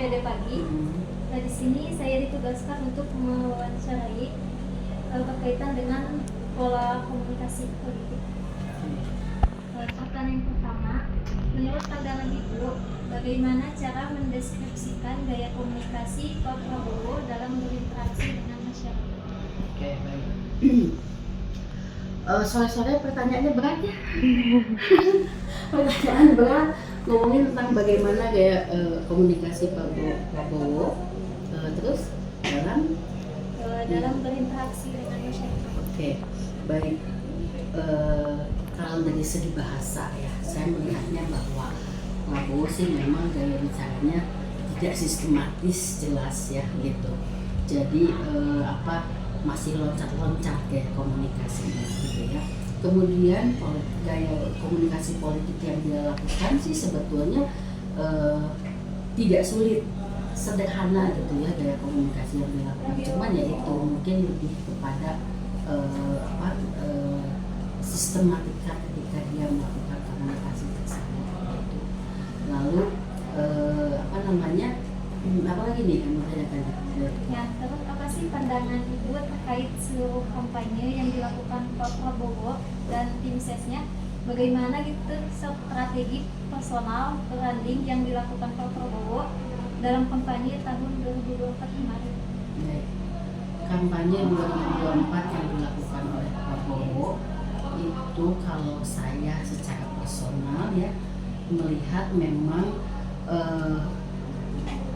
PPD Pagi. Nah, di sini saya ditugaskan untuk mewawancarai berkaitan dengan pola komunikasi politik. Pertanyaan yang pertama, menurut pandangan Ibu, bagaimana cara mendeskripsikan gaya komunikasi Pak Prabowo dalam berinteraksi dengan masyarakat? Oke, baik. Sore-sore pertanyaannya berat ya. Pertanyaan berat, ngomongin tentang bagaimana gaya komunikasi Pak Prabowo, terus dalam berinteraksi dengan masyarakat. Oke, baik. Kalau dari segi bahasa ya, saya melihatnya bahwa Prabowo sih memang gaya bicaranya tidak sistematis, jelas ya gitu. Jadi masih loncat-loncat kayak komunikasinya gitu ya. Kemudian gaya komunikasi politik yang dia lakukan sih sebetulnya tidak sulit, sederhana gitu ya gaya komunikasi yang dilakukan. Cuman ya itu mungkin lebih kepada sistematika ketika dia melakukan komunikasi tersebut gitu. Lalu apa lagi nih yang mau tanyakan? Ya, terus apa sih pandangan Ibu terkait seluruh kampanye yang dilakukan Pak Prabowo dan tim sesnya? Bagaimana gitu strategi personal branding yang dilakukan Pak Prabowo dalam kampanye tahun 2024 kemarin? Baik. Kampanye 2024 yang dilakukan oleh Prabowo itu kalau saya secara personal ya melihat memang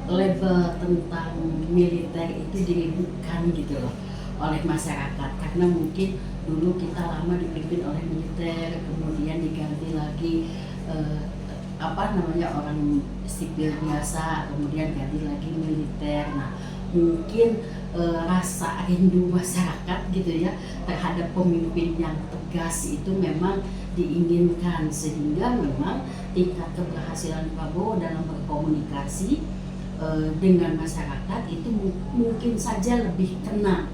level tentang militer itu diributkan gitu loh oleh masyarakat, karena mungkin dulu kita lama dipimpin oleh militer, kemudian diganti lagi orang sipil biasa, kemudian ganti lagi militer. Nah mungkin rasa rindu masyarakat gitu ya terhadap pemimpin yang tegas itu memang diinginkan, sehingga memang tingkat keberhasilan Prabowo dalam berkomunikasi dengan masyarakat itu mungkin saja lebih kena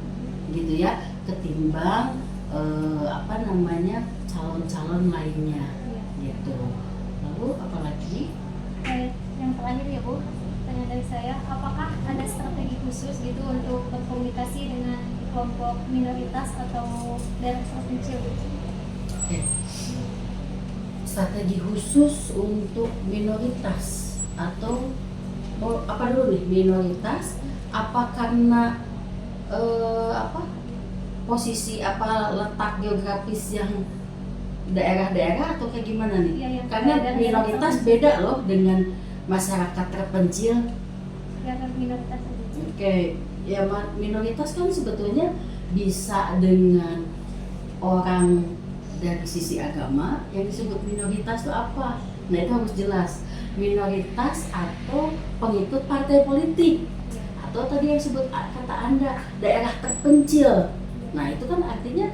gitu ya ketimbang calon-calon lainnya gitu. Lalu apalagi? Yang terakhir ya Bu, pertanyaan dari saya, apakah ada strategi khusus gitu untuk berkomunikasi dengan kelompok minoritas atau daerah terpencil? Oke. Strategi khusus untuk minoritas atau apa dulu nih, minoritas apa karena posisi letak geografis yang daerah-daerah atau kayak gimana nih? Ya, karena minoritas beda loh dengan masyarakat terpencil. Minoritas. Oke, ya minoritas kan sebetulnya bisa dengan orang dari sisi agama yang disebut minoritas itu apa? Nah itu harus jelas, minoritas atau pengikut partai politik, atau tadi yang disebut kata Anda daerah terpencil. Nah itu kan artinya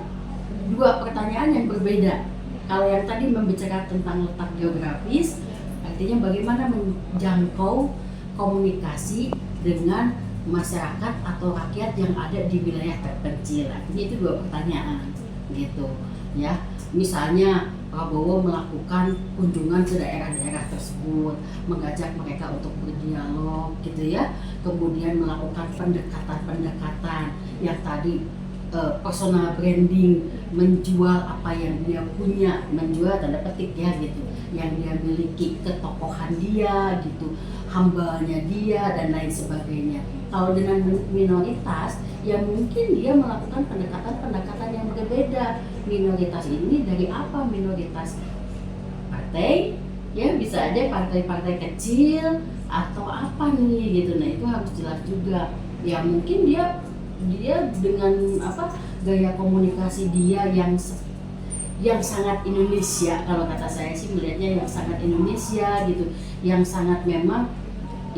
dua pertanyaan yang berbeda. Kalau yang tadi membicarakan tentang letak geografis, artinya bagaimana menjangkau komunikasi dengan masyarakat atau rakyat yang ada di wilayah terpencil. Artinya itu dua pertanyaan gitu ya. Misalnya Prabowo melakukan kunjungan ke daerah-daerah tersebut, mengajak mereka untuk berdialog gitu ya, kemudian melakukan pendekatan-pendekatan yang tadi personal branding, menjual apa yang dia punya, menjual tanda petik ya gitu, yang dia miliki, ketokohan dia gitu, hambanya dia dan lain sebagainya. Kalau dengan minoritas, ya mungkin dia melakukan pendekatan-pendekatan yang berbeda. Minoritas ini dari apa? Minoritas partai, ya bisa aja partai-partai kecil atau apa nih gitu. Nah itu harus jelas juga. Ya mungkin dia dengan gaya komunikasi dia yang sangat Indonesia, kalau kata saya sih melihatnya yang sangat Indonesia gitu, yang sangat memang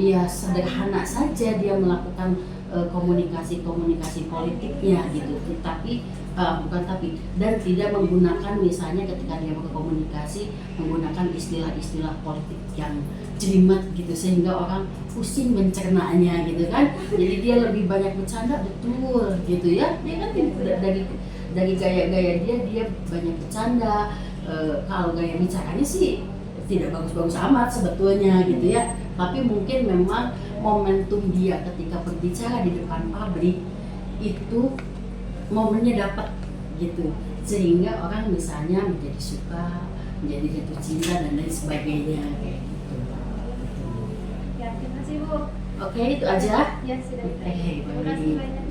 ya sederhana saja dia melakukan komunikasi politiknya gitu, dan tidak menggunakan, misalnya ketika dia berkomunikasi menggunakan istilah-istilah politik yang jelimet gitu sehingga orang pusing mencernanya gitu kan. Jadi dia lebih banyak bercanda, betul gitu ya. Dia kan dari gaya-gaya dia banyak bercanda. Kalau gaya bicaranya sih tidak bagus-bagus amat sebetulnya gitu ya. Tapi mungkin memang momentum dia ketika berbicara di depan publik itu momennya dapat gitu, sehingga orang misalnya menjadi suka, menjadi jatuh cinta dan lain sebagainya kayak gitu. Ya, terima kasih Bu. Oke, itu aja. Ya, sudah. Oke, Terima kasih banyak.